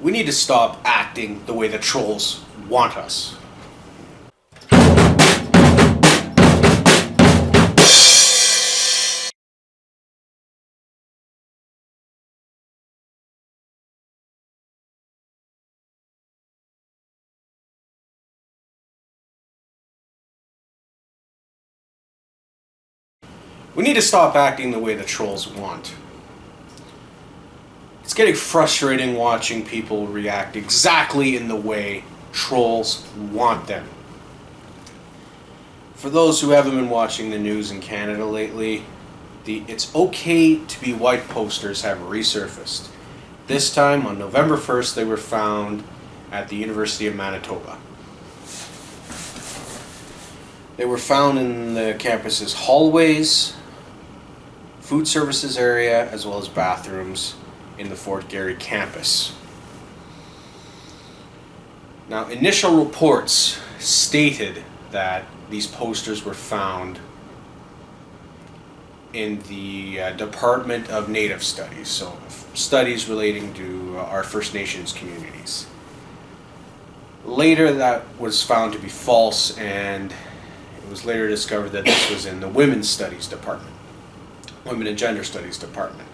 We need to stop acting the way the trolls want us. We need to stop acting the way the trolls want. It's getting frustrating watching people react exactly in the way trolls want them. For those who haven't been watching the news in Canada lately, the "it's okay to be white" posters have resurfaced. This time, on November 1st, they were found at the University of Manitoba. They were found in the campus's hallways, food services area, as well as bathrooms in the Fort Garry campus. Now, initial reports stated that these posters were found in the Department of Native Studies, so studies relating to our First Nations communities. Later, that was found to be false, and it was later discovered that this was in the Women's Studies Department, Women and Gender Studies Department.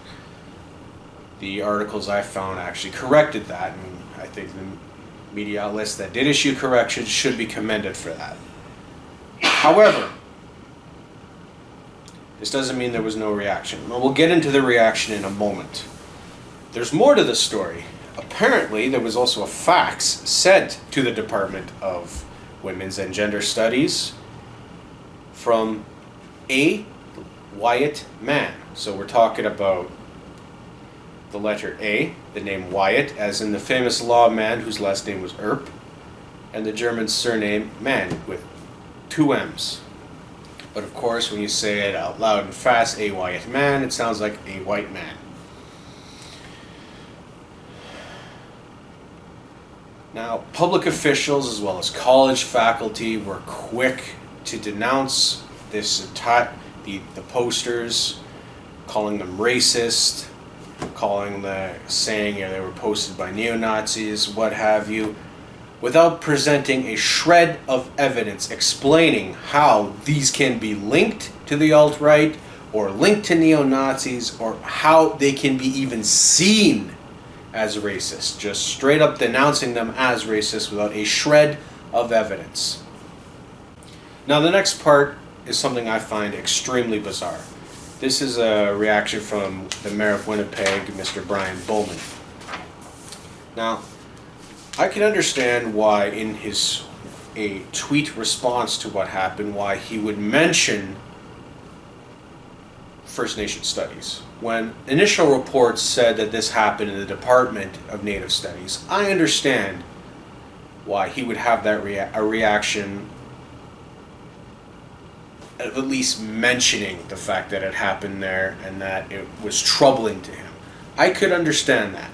The articles I found actually corrected that, and I think the media outlets that did issue corrections should be commended for that. However, this doesn't mean there was no reaction. We'll get into the reaction in a moment. There's more to the story. Apparently, there was also a fax sent to the Department of Women's and Gender Studies from a Wyatt man. So we're talking about the letter A, the name Wyatt, as in the famous lawman whose last name was Earp, and the German surname Mann with 2 M's. But of course, when you say it out loud and fast, a Wyatt man, it sounds like a white man. Now, public officials as well as college faculty were quick to denounce this attack, the posters, calling them racist, saying they were posted by neo-Nazis, what have you, without presenting a shred of evidence explaining how these can be linked to the alt-right or linked to neo-Nazis, or how they can be even seen as racist. Just straight up denouncing them as racist without a shred of evidence. Now, the next part is something I find extremely bizarre. This is a reaction from the mayor of Winnipeg, Mr. Brian Bowman. Now, I can understand why in a tweet response to what happened, why he would mention First Nation Studies. When initial reports said that this happened in the Department of Native Studies, I understand why he would have that a reaction at least mentioning the fact that it happened there and that it was troubling to him. I could understand that.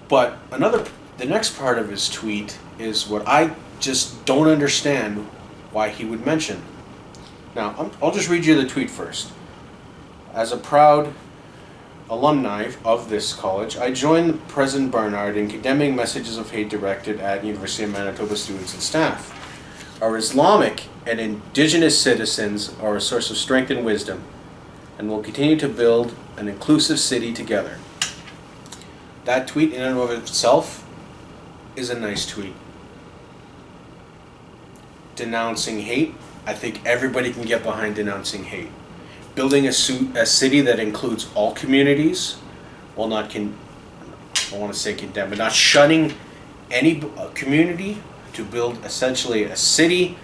But the next part of his tweet is what I just don't understand why he would mention. Now, I'll just read you the tweet first. As a proud alumni of this college, I join President Barnard in condemning messages of hate directed at University of Manitoba students and staff. Our Islamic and Indigenous citizens are a source of strength and wisdom, and will continue to build an inclusive city together. That tweet in and of itself is a nice tweet. Denouncing hate, I think everybody can get behind denouncing hate. Building a city that includes all communities, while I want to say condemn, but not shunning any community to build essentially a city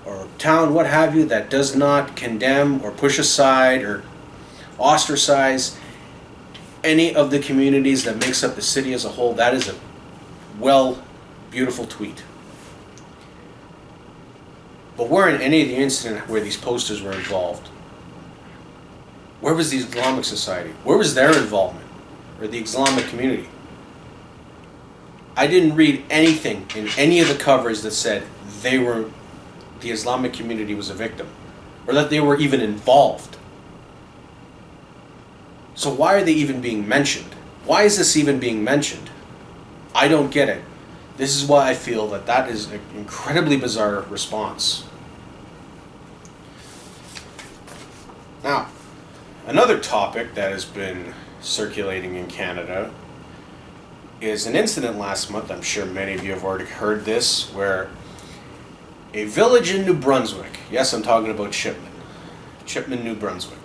or town, what have you, that does not condemn or push aside or ostracize any of the communities that makes up the city as a whole. That is a beautiful tweet. But where in any of the incident where these posters were involved? Where was the Islamic Society? Where was their involvement? Or the Islamic community? I didn't read anything in any of the covers that said the Islamic community was a victim, or that they were even involved. So why are they even being mentioned? Why is this even being mentioned? I don't get it. This is why I feel that that is an incredibly bizarre response. Now, another topic that has been circulating in Canada is an incident last month. I'm sure many of you have already heard this, where a village in New Brunswick, yes, I'm talking about Chipman, New Brunswick,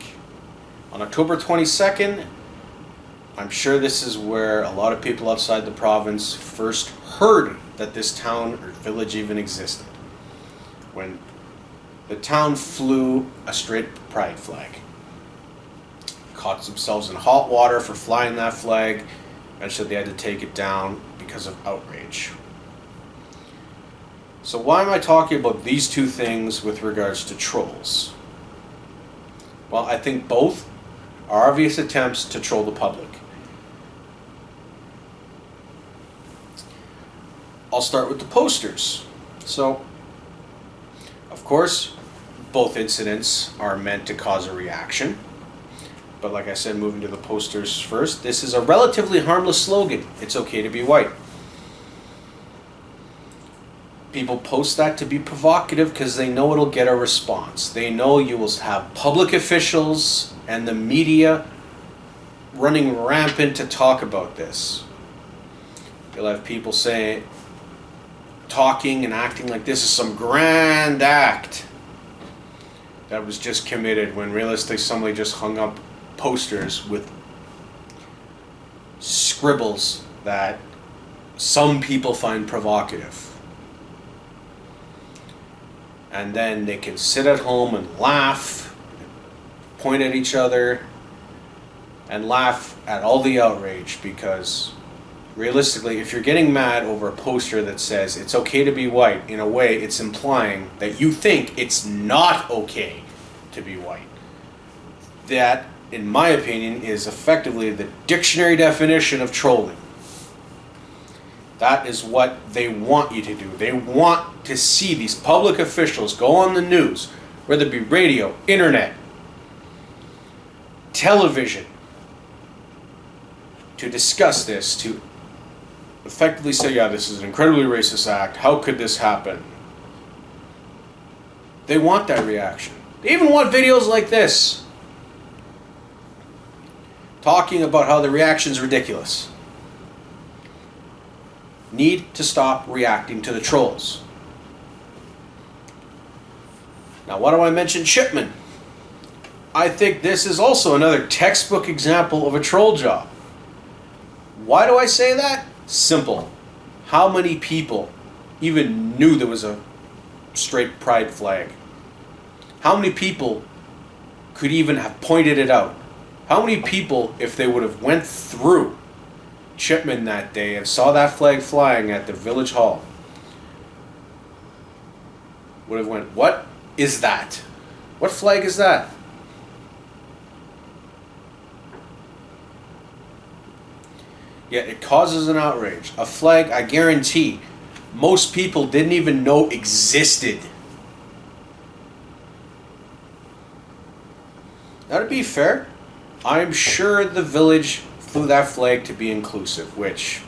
on October 22nd, I'm sure this is where a lot of people outside the province first heard that this town or village even existed, when the town flew a straight pride flag. Caught themselves in hot water for flying that flag. Eventually they had to take it down because of outrage. So why am I talking about these two things with regards to trolls? Well, I think both are obvious attempts to troll the public. I'll start with the posters. So, of course, both incidents are meant to cause a reaction. But like I said, moving to the posters first, this is a relatively harmless slogan. It's okay to be white. People post that to be provocative because they know it'll get a response. They know you will have public officials and the media running rampant to talk about this. You'll have people talking and acting like this is some grand act that was just committed, when realistically somebody just hung up posters with scribbles that some people find provocative. And then they can sit at home and laugh, point at each other, and laugh at all the outrage, because realistically, if you're getting mad over a poster that says it's okay to be white, in a way it's implying that you think it's not okay to be white. That, in my opinion, is effectively the dictionary definition of trolling. That is what they want you to do. They want to see these public officials go on the news, whether it be radio, internet, television, to discuss this, to effectively say, yeah, this is an incredibly racist act. How could this happen? They want that reaction. They even want videos like this, talking about how the reaction's ridiculous. Need to stop reacting to the trolls. Now, why do I mention Chipman? I think this is also another textbook example of a troll job. Why do I say that? Simple. How many people even knew there was a straight pride flag? How many people could even have pointed it out? How many people, if they would have went through Chipman that day and saw that flag flying at the village hall, would have went, what is that? What flag is that? Yet it causes an outrage. A flag, I guarantee, most people didn't even know existed. Now, to be fair, I'm sure the village flew that flag to be inclusive, which,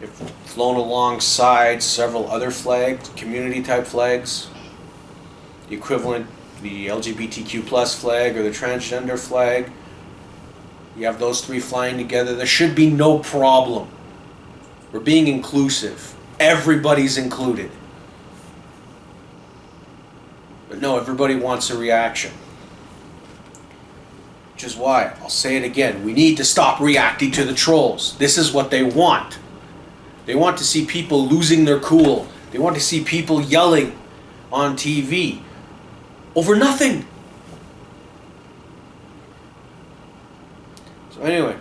if flown alongside several other flags, community type flags, the equivalent, the LGBTQ plus flag or the transgender flag, you have those three flying together, there should be no problem. We're being inclusive. Everybody's included. But no, everybody wants a reaction. Which is why, I'll say it again, we need to stop reacting to the trolls. This is what they want. They want to see people losing their cool. They want to see people yelling on TV over nothing. So anyway,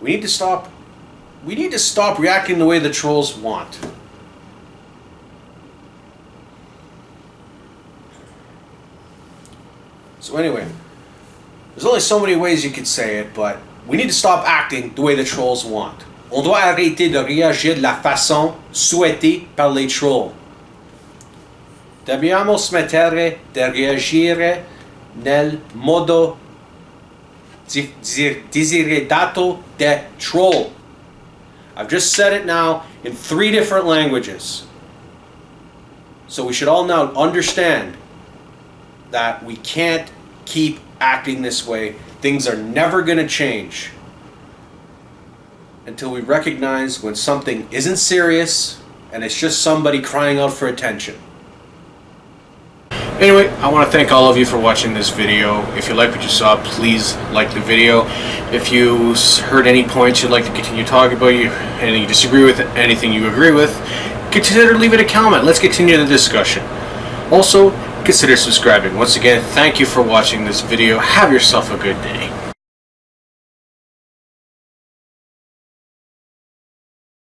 we need to stop reacting the way the trolls want. So anyway, there's only so many ways you could say it, but we need to stop acting the way the trolls want. On doit arrêter de réagir de la façon souhaitée par les trolls. Dobbiamo smettere di reagire nel modo Desiderio de troll. I've just said it now in 3 different languages. So we should all now understand that we can't keep acting this way. Things are never going to change until we recognize when something isn't serious and it's just somebody crying out for attention. Anyway, I want to thank all of you for watching this video. If you like what you saw, please like the video. If you heard any points you'd like to continue talking about, anything you disagree with, anything you agree with, consider leaving a comment. Let's continue the discussion. Also, consider subscribing. Once again, thank you for watching this video. Have yourself a good day.